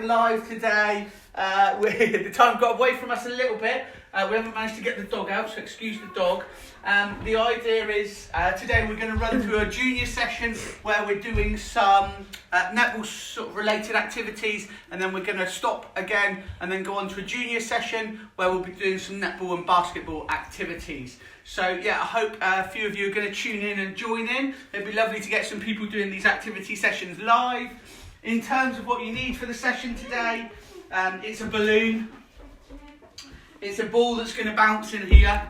back live today. The time got away from us a little bit. We haven't managed to get the dog out, so excuse the dog. The idea is today we're going to run through a junior session where we're doing some netball sort of related activities, and then we're going to stop again and then go on to a junior session where we'll be doing some netball and basketball activities. So yeah, I hope a few of you are going to tune in and join in. It'd be lovely to get some people doing these activity sessions live. In terms of what you need for the session today, it's a balloon. It's a ball that's going to bounce in here.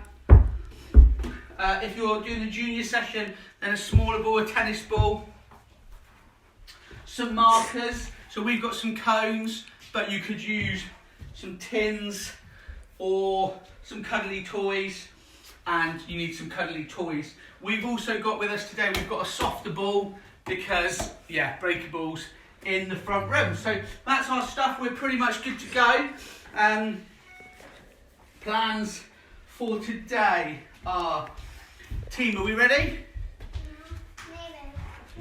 If you're doing the junior session, then a smaller ball, a tennis ball. Some markers. So we've got some cones, but you could use some tins or some cuddly toys. And you need some cuddly toys. We've also got with us today, we've got a softer ball because, yeah, breakables in the front room. So that's our stuff. We're pretty much good to go. Plans for today are, team, are we ready?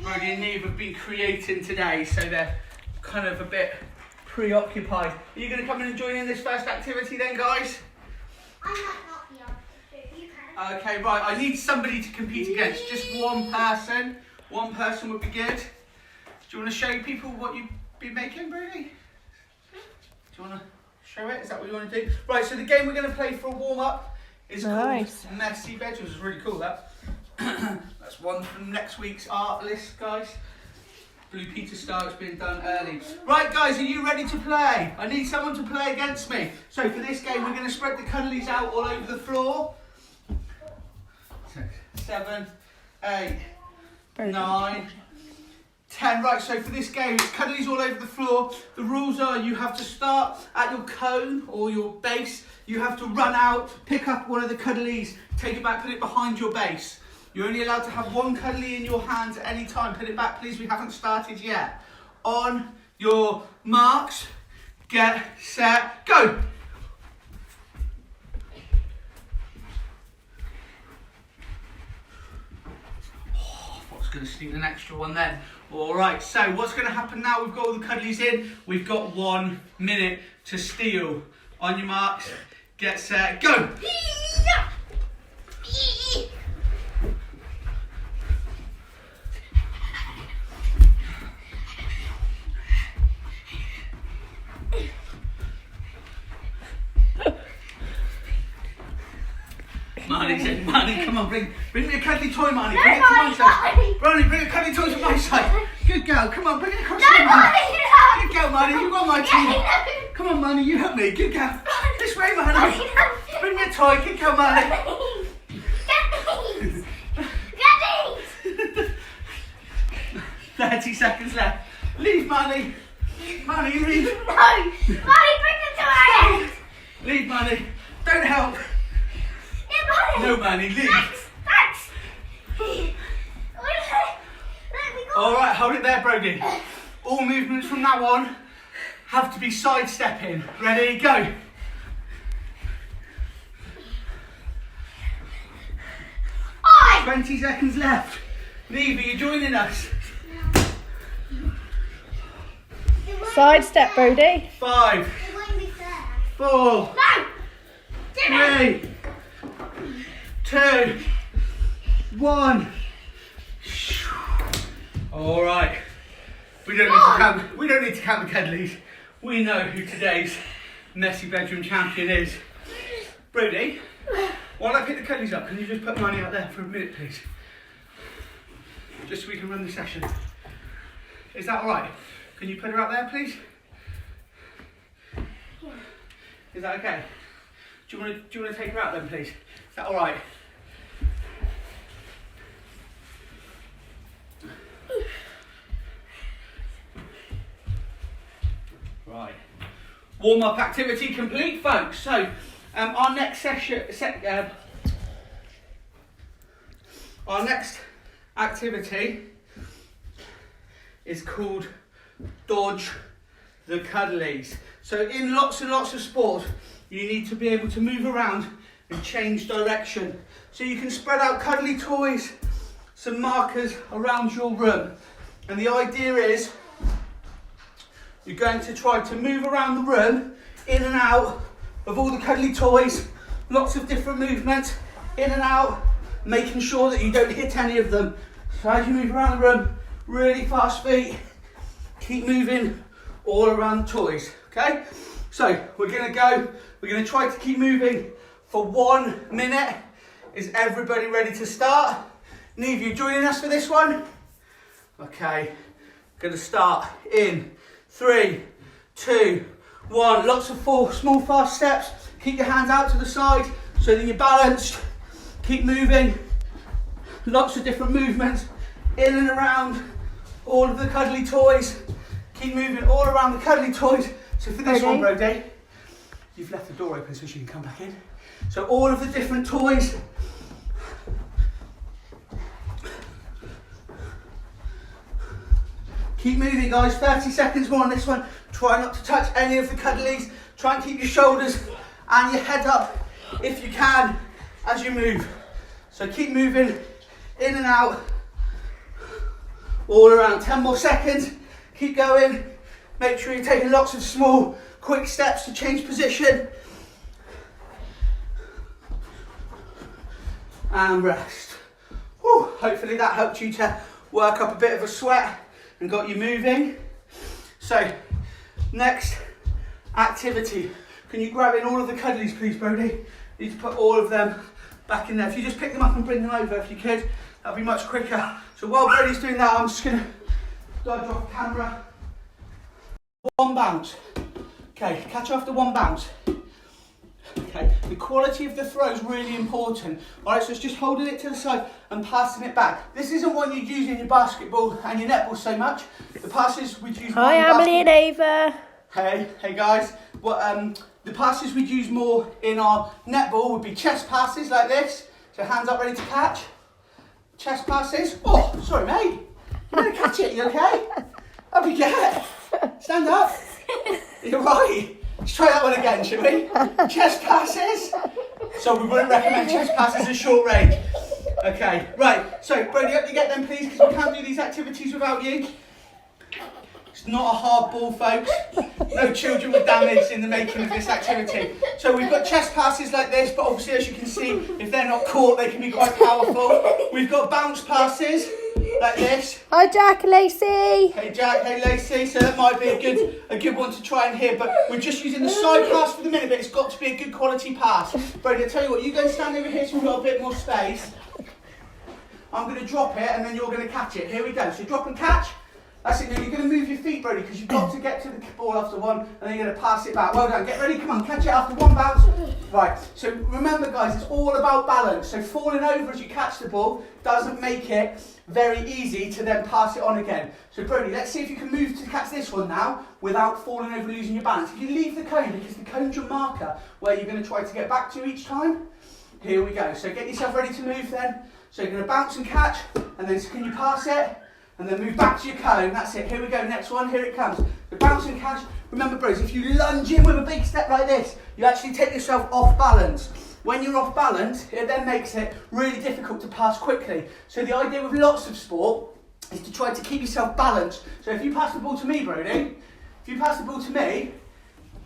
Brody and Neve have been creating today, so they're kind of a bit preoccupied. Are you going to come in and join in this first activity then, guys? I might not be able to. You can. Okay, right. I need somebody to compete against. Just one person. One person would be good. Do you want to show people what you've been making, Brody? Do you want to show it? Is that what you want to do? Right, so the game we're going to play for a warm-up is called Messy Bedrooms. It's really cool, that. That's one from next week's art list, guys. Blue Peter Star, it's been done early. Right, guys, are you ready to play? I need someone to play against me. So for this game, we're going to spread the cuddlies out all over the floor. 6, 7, 8, 9, 10. Right, so for this game, it's cuddlies all over the floor. The rules are you have to start at your cone or your base. You have to run out, pick up one of the cuddlies, take it back, put it behind your base. You're only allowed to have one cuddly in your hands at any time. Put it back, please. We haven't started yet. On your marks, get set, go. Oh, I was going to sneak an extra one then. All right, so what's going to happen now? We've got all the cuddlies in. We've got 1 minute to steal. On your marks, get set, go. Marnie, come on, bring me a cuddly toy, Marnie. Bring it to my side. Marnie, bring a cuddly toy to my side. Good girl, come on, bring it across to me, Marnie. Good girl, Marnie, you got my team. Come on, Marnie, you help me. Good girl. This way, Marnie. Bring me a toy. Good girl, Marnie. Get these! 30 seconds left. Leave, Marnie. Marnie, leave. No! Mommy, bring the toy! Leave, Marnie. Don't help. No, Marnie, leave. Thanks! Let me go. All right, hold it there, Brody. All movements from now on have to be sidestepping. Ready, go. Oi! 20 seconds left. Neve, are you joining us? Sidestep, Brody. 5, It won't be fair. 4, No! 3, 2, 1. All right. We don't need to count the cuddlies. We know who today's messy bedroom champion is. Brody, while I pick the cuddlies up, can you just put Marnie out there for a minute, please? Just so we can run the session. Is that all right? Can you put her out there, please? Is that okay? Do you want to take her out then, please? Is that all right? Right. Warm-up activity complete, folks. So, our next session, our next activity is called Dodge the Cuddlies. So, in lots and lots of sport, you need to be able to move around and change direction. So you can spread out cuddly toys, some markers around your room. And the idea is you're going to try to move around the room, in and out of all the cuddly toys, lots of different movements, in and out, making sure that you don't hit any of them. So as you move around the room, really fast feet, keep moving all around the toys, okay? So we're gonna try to keep moving for 1 minute. Is everybody ready to start? Neve, you joining us for this one? Okay, gonna start in 3, 2, 1. Lots of small fast steps. Keep your hands out to the side so that you're balanced. Keep moving. Lots of different movements in and around all of the cuddly toys. Keep moving all around the cuddly toys. So for this one, Brody, you've left the door open so she can come back in. So all of the different toys. Keep moving, guys. 30 seconds more on this one. Try not to touch any of the cuddlies. Try and keep your shoulders and your head up if you can as you move. So keep moving in and out all around. 10 more seconds. Keep going. Make sure you're taking lots of small, quick steps to change position. And rest. Whew. Hopefully that helped you to work up a bit of a sweat and got you moving. So, next activity. Can you grab in all of the cuddlies, please, Brody? You need to put all of them back in there. If you just pick them up and bring them over, if you could, that'd be much quicker. So while Brody's doing that, I'm just gonna dodge off camera. 1 bounce. Okay, catch after 1 bounce. Okay, the quality of the throw is really important. All right, so it's just holding it to the side and passing it back. This isn't one you'd use in your basketball and your netball so much. The passes we'd use more. Hi, Emily and Ava. Hey guys. The passes we'd use more in our netball would be chest passes like this. So hands up, ready to catch. Chest passes. Oh, sorry, mate. You're gonna catch it. You okay? Up you get. Stand up. You're right. Let's try that one again, shall we? Chest passes. So we wouldn't recommend chest passes at short range. Okay, right. So, Brody, up you get them, please, because we can't do these activities without you. It's not a hard ball, folks. No children were damaged in the making of this activity. So we've got chest passes like this, but obviously, as you can see, if they're not caught, they can be quite powerful. We've got bounce passes like this. Hi, Jack and Lacey. Hey Jack, hey Lacey. So that might be a good one to try and hit, but we're just using the side pass for the minute, but it's got to be a good quality pass. Brody, I'll tell you what, you go and stand over here so we've got a bit more space. I'm going to drop it and then you're going to catch it. Here we go. So drop and catch. That's it. Now you're going to move your feet, Brody, because you've got to get to the ball after 1 and then you're going to pass it back. Well done. Get ready. Come on. Catch it after 1 bounce. Right. So remember, guys, it's all about balance. So falling over as you catch the ball doesn't make it very easy to then pass it on again. So Brody, let's see if you can move to catch this one now without falling over, losing your balance. If you leave the cone, because the cone's your marker where you're going to try to get back to each time. Here we go. So get yourself ready to move then. So you're going to bounce and catch, and then can you pass it? And then move back to your cone. That's it. Here we go. Next one. Here it comes. The bounce and catch. Remember, bros, if you lunge in with a big step like this, you actually take yourself off balance. When you're off balance, it then makes it really difficult to pass quickly. So the idea with lots of sport is to try to keep yourself balanced. So if you pass the ball to me, Brody, if you pass the ball to me.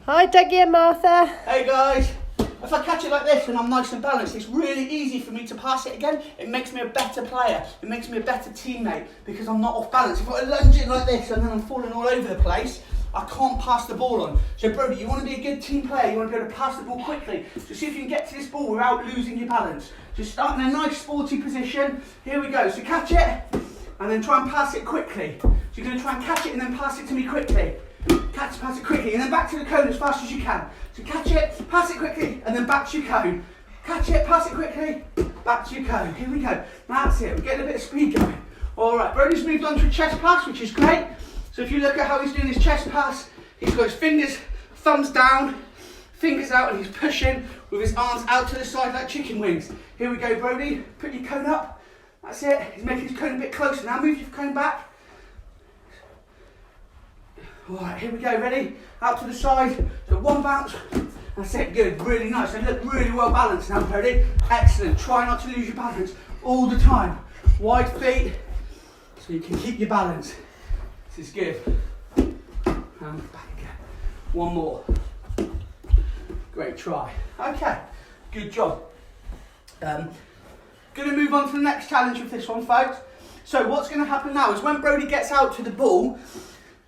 Hi, Dougie and Martha. Hey, guys. If I catch it like this and I'm nice and balanced, it's really easy for me to pass it again. It makes me a better player. It makes me a better teammate because I'm not off balance. If I lunge in like this and then I'm falling all over the place, I can't pass the ball on. So Brody, you want to be a good team player, you want to be able to pass the ball quickly. So see if you can get to this ball without losing your balance. Just start in a nice sporty position. Here we go. So catch it and then try and pass it quickly. So you're going to try and catch it and then pass it to me quickly. Catch, pass it quickly, and then back to the cone as fast as you can. So catch it, pass it quickly, and then back to your cone. Catch it, pass it quickly, back to your cone. Here we go. That's it. We're getting a bit of speed going. All right, Brody's moved on to a chest pass, which is great. So if you look at how he's doing his chest pass, he's got his fingers, thumbs down, fingers out, and he's pushing with his arms out to the side like chicken wings. Here we go, Brody. Put your cone up. That's it. He's making his cone a bit closer. Now move your cone back. All right, here we go, ready? Out to the side, so 1 bounce, that's it, good, really nice. They look really well balanced now, Brody. Excellent, try not to lose your balance all the time. Wide feet, so you can keep your balance. This is good. and back again. One more. Great try. Okay, good job. Going to move on to the next challenge with this one, folks. So what's going to happen now is when Brody gets out to the ball,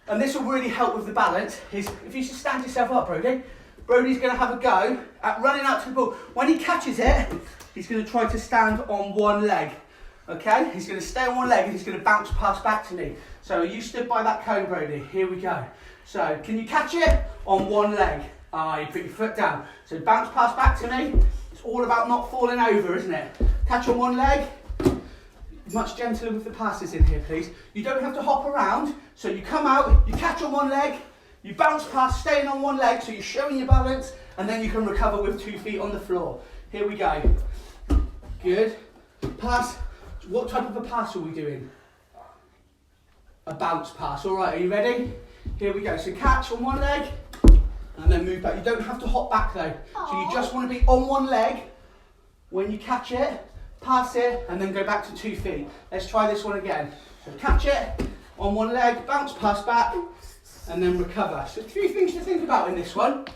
and this will really help with the balance, is if you should stand yourself up, Brody. Brody's going to have a go at running out to the ball. When he catches it, he's going to try to stand on one leg. Okay? He's going to stay on one leg and he's going to bounce pass back to me. So you stood by that cone, Brody. Here we go. So can you catch it on one leg? You put your foot down. So bounce pass back to me. It's all about not falling over, isn't it? Catch on one leg. Much gentler with the passes in here, please. You don't have to hop around. So you come out, you catch on one leg, you bounce past, staying on one leg, so you're showing your balance, and then you can recover with 2 feet on the floor. Here we go. Good. Pass. What type of a pass are we doing? A bounce pass. All right, are you ready? Here we go. So catch on one leg, and then move back. You don't have to hop back though. So you just want to be on one leg when you catch it, pass it, and then go back to 2 feet. Let's try this one again. So catch it on one leg, bounce pass back, and then recover. So 3 things to think about in this one.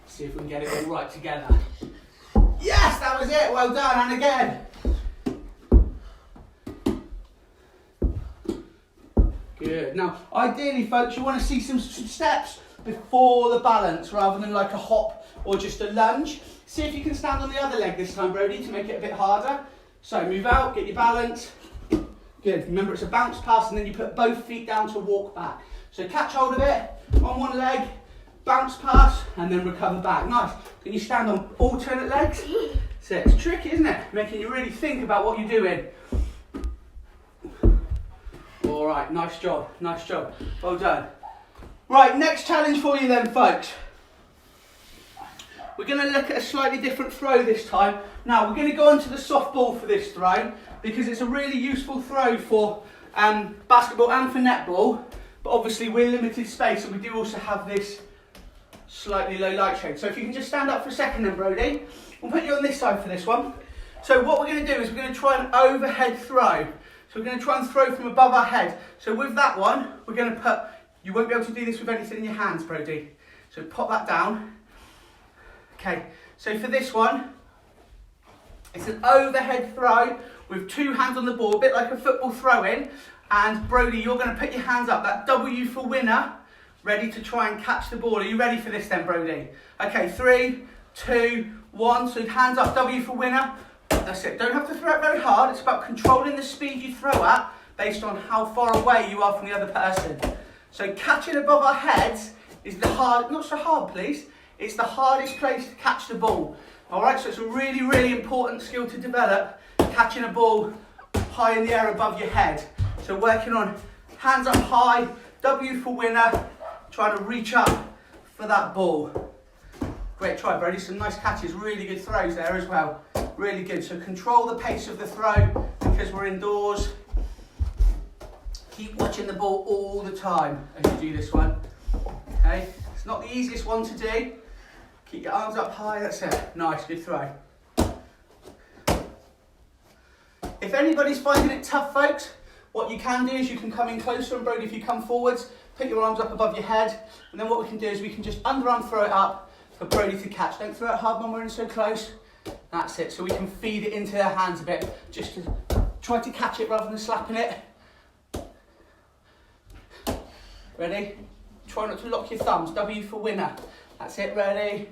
See if we can get it all right together. Yes, that was it. Well done. And again. Good. Now, ideally, folks, you want to see some steps before the balance rather than like a hop or just a lunge. See if you can stand on the other leg this time, Brody, to make it a bit harder. So move out, get your balance. Good. Remember, it's a bounce pass, and then you put both feet down to walk back. So catch hold of it on one leg, bounce pass, and then recover back. Nice. Can you stand on alternate legs? So it's tricky, isn't it? Making you really think about what you're doing. All right, nice job, nice job. Well done. Right, next challenge for you then, folks. We're going to look at a slightly different throw this time. Now, we're going to go onto the soft ball for this throw because it's a really useful throw for basketball and for netball. But obviously, we're limited space, and we do also have this slightly low light shade. So if you can just stand up for a second then, Brody. We'll put you on this side for this one. So what we're going to do is we're going to try an overhead throw. So we're going to try and throw from above our head. So with that one, we're going to put, you won't be able to do this with anything in your hands, Brody. So pop that down. Okay, so for this one, it's an overhead throw with 2 hands on the ball, a bit like a football throw-in. And Brody, you're going to put your hands up, that W for winner, ready to try and catch the ball. Are you ready for this then, Brody? Okay, 3, 2, 1. So hands up, W for winner. That's it. Don't have to throw it very hard. It's about controlling the speed you throw at based on how far away you are from the other person. So catching above our heads is the hard, not so hard, please. It's the hardest place to catch the ball. All right, so it's a really, really important skill to develop, catching a ball high in the air above your head. So working on hands up high, W for winner, trying to reach up for that ball. Great try, Brody. Some nice catches, really good throws there as well. Really good. So control the pace of the throw because we're indoors. Keep watching the ball all the time as you do this one. Okay, it's not the easiest one to do. Keep your arms up high, that's it. Nice, good throw. If anybody's finding it tough, folks, what you can do is you can come in closer, and Brody, if you come forwards, put your arms up above your head, and then what we can do is we can just underarm throw it up for Brody to catch. Don't throw it hard when we're in so close. That's it, so we can feed it into their hands a bit, just to try to catch it rather than slapping it. Ready? Try not to lock your thumbs, W for winner. That's it, ready?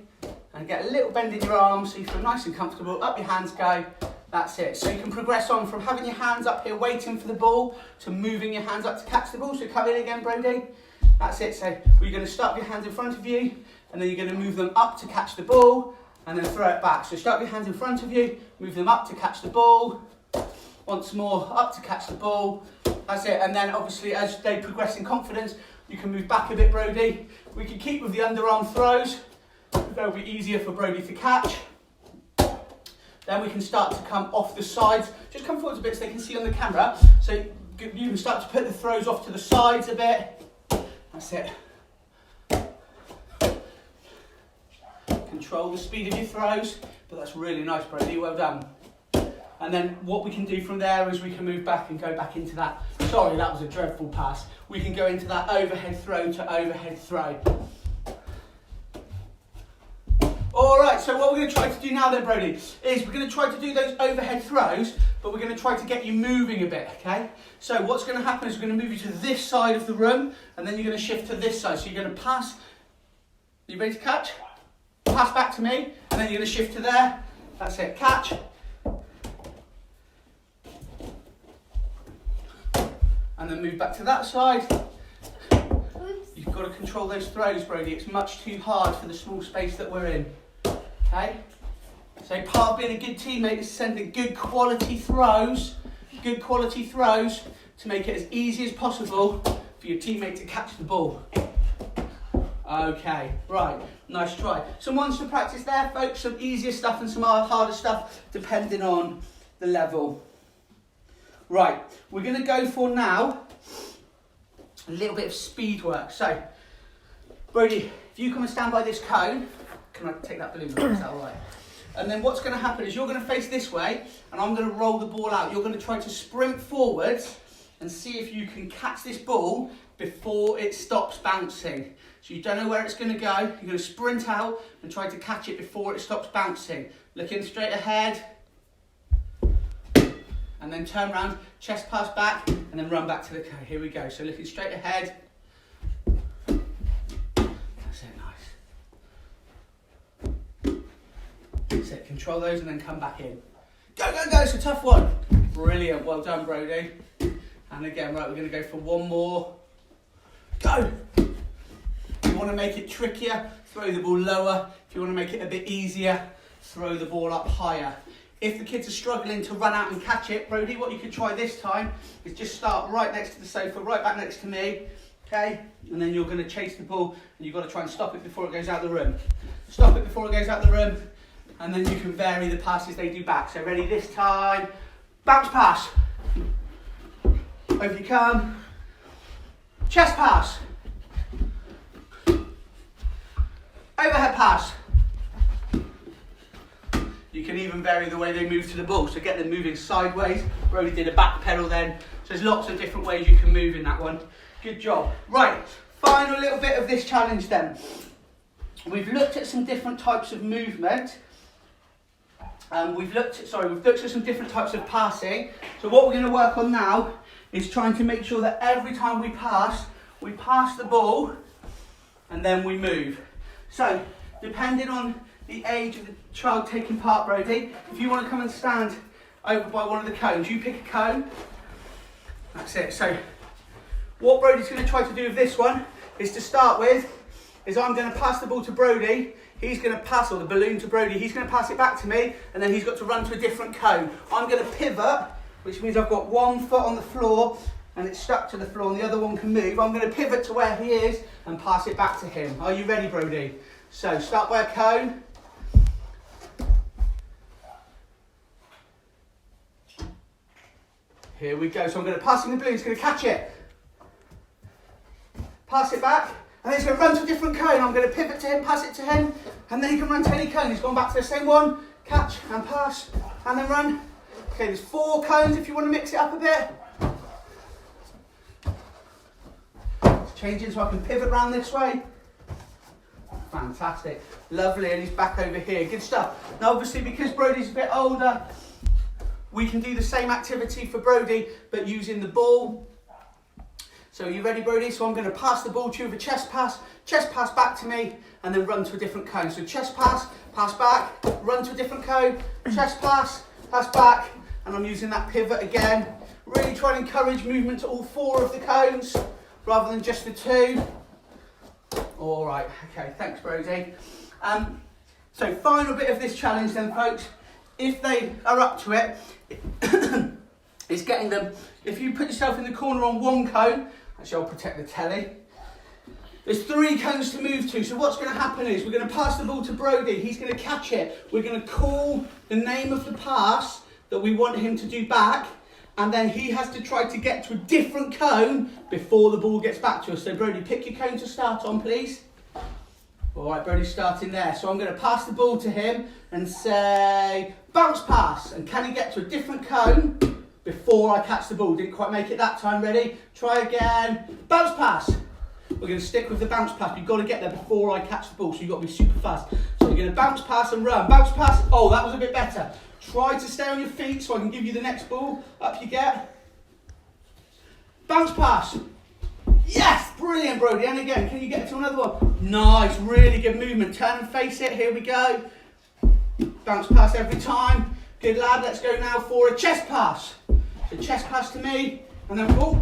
And get a little bend in your arms so you feel nice and comfortable. Up your hands go. That's it. So you can progress on from having your hands up here waiting for the ball to moving your hands up to catch the ball. So come in again, Brody. That's it. So you're going to start with your hands in front of you, and then you're going to move them up to catch the ball, and then throw it back. So start with your hands in front of you, move them up to catch the ball. Once more, up to catch the ball. That's it. And then obviously as they progress in confidence, you can move back a bit, Brody. We can keep with the underarm throws. That'll be easier for Brody to catch. Then we can start to come off the sides. Just come forwards a bit so they can see on the camera. So you can start to put the throws off to the sides a bit. That's it. Control the speed of your throws. But that's really nice, Brody. Well done. And then what we can do from there is we can move back and go back into that Sorry, that was a dreadful pass. We can go into that overhead throw to overhead throw. All right, so what we're going to try to do now then, Brody, is we're going to try to do those overhead throws, but we're going to try to get you moving a bit, okay? So what's going to happen is we're going to move you to this side of the room, and then you're going to shift to this side. So you're going to pass. You ready to catch? Pass back to me, and then you're going to shift to there. That's it, catch. And then move back to that side. You've got to control those throws, Brody. It's much too hard for the small space that we're in. Okay? So part of being a good teammate is sending good quality throws to make it as easy as possible for your teammate to catch the ball. Okay, right, nice try. Some ones to practice there, folks, some easier stuff and some harder stuff, depending on the level. Right, we're going to go for now a little bit of speed work. So, Brody, if you come and stand by this cone, can I take that balloon off? Is that all right? And then what's going to happen is you're going to face this way, and I'm going to roll the ball out. You're going to try to sprint forwards and see if you can catch this ball before it stops bouncing. So you don't know where it's going to go. You're going to sprint out and try to catch it before it stops bouncing. Looking straight ahead. And then turn around, chest pass back, and then run back to the cone. Here we go. So looking straight ahead. That's it, nice. That's it, control those and then come back in. Go, go, go, it's a tough one. Brilliant, well done, Brody. And again, right, we're going to go for one more. Go! If you want to make it trickier, throw the ball lower. If you want to make it a bit easier, throw the ball up higher. If the kids are struggling to run out and catch it, Brody, what you could try this time is just start right next to the sofa, right back next to me, okay? And then you're going to chase the ball, and you've got to try and stop it before it goes out the room. Stop it before it goes out the room, and then you can vary the passes they do back. So ready this time, bounce pass. Over you come. Chest pass. Overhead pass. You can even vary the way they move to the ball. So get them moving sideways. Brody did a back pedal then. So there's lots of different ways you can move in that one. Good job. Right, final little bit of this challenge then. We've looked at some different types of movement. We've looked at some different types of passing. So what we're going to work on now is trying to make sure that every time we pass the ball and then we move. So depending on the age of the child taking part, Brody, if you want to come and stand over by one of the cones, you pick a cone. That's it. So what Brody's going to try to do with this one is to start with, is I'm going to pass the ball to Brody. He's going to pass, or the balloon to Brody. He's going to pass it back to me, and then he's got to run to a different cone. I'm going to pivot, which means I've got one foot on the floor and it's stuck to the floor and the other one can move. I'm going to pivot to where he is and pass it back to him. Are you ready, Brody? So start by a cone. Here we go. So I'm going to pass him the balloon. He's going to catch it. Pass it back. And then he's going to run to a different cone. I'm going to pivot to him, pass it to him. And then he can run to any cone. He's gone back to the same one. Catch and pass. And then run. Okay, there's 4 cones if you want to mix it up a bit. It's changing so I can pivot round this way. Fantastic. Lovely. And he's back over here. Good stuff. Now, obviously, because Brody's a bit older, we can do the same activity for Brody, but using the ball. So are you ready, Brody? So I'm going to pass the ball to you with a chest pass back to me, and then run to a different cone. So chest pass back, run to a different cone, chest pass back, and I'm using that pivot again. Really try and encourage movement to all 4 of the cones, rather than just the 2. All right, okay, thanks, Brody. So final bit of this challenge then, folks. If they are up to it, it's getting them, if you put yourself in the corner on 1 cone, actually I'll protect the telly, there's 3 cones to move to. So what's going to happen is we're going to pass the ball to Brody, he's going to catch it, we're going to call the name of the pass that we want him to do back, and then he has to try to get to a different cone before the ball gets back to us. So Brody, pick your cone to start on, please. All right, Brody's starting there. So I'm going to pass the ball to him and say, bounce pass. And can he get to a different cone before I catch the ball. Didn't quite make it that time. Ready? Try again. Bounce pass. We're going to stick with the bounce pass. You've got to get there before I catch the ball, so you've got to be super fast. So we're going to bounce pass and run. Bounce pass. Oh, that was a bit better. Try to stay on your feet so I can give you the next ball. Up you get. Bounce pass. Yes, brilliant, Brody. And again, can you get to another one? Nice, really good movement. Turn and face it. Here we go. Bounce pass every time. Good lad. Let's go now for a chest pass. So chest pass to me, and then oh,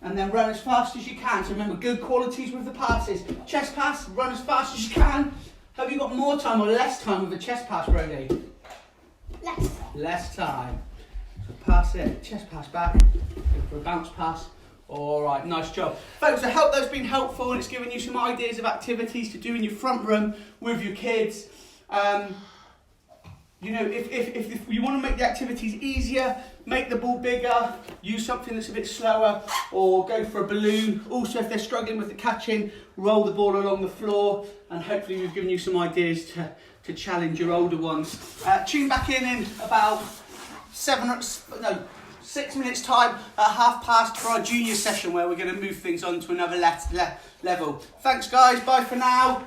and then run as fast as you can. So remember, good qualities with the passes. Chest pass, run as fast as you can. Have you got more time or less time with a chest pass, Brody? Less. Less time. So pass it, chest pass back, go for a bounce pass. All right, nice job. Folks, I hope that's been helpful and it's given you some ideas of activities to do in your front room with your kids. You know, if you want to make the activities easier, make the ball bigger, use something that's a bit slower, or go for a balloon. Also, if they're struggling with the catching, roll the ball along the floor, and hopefully we've given you some ideas to challenge your older ones. Tune back in about 6 minutes time at past for our junior session, where we're going to move things on to another level. Thanks guys, bye for now.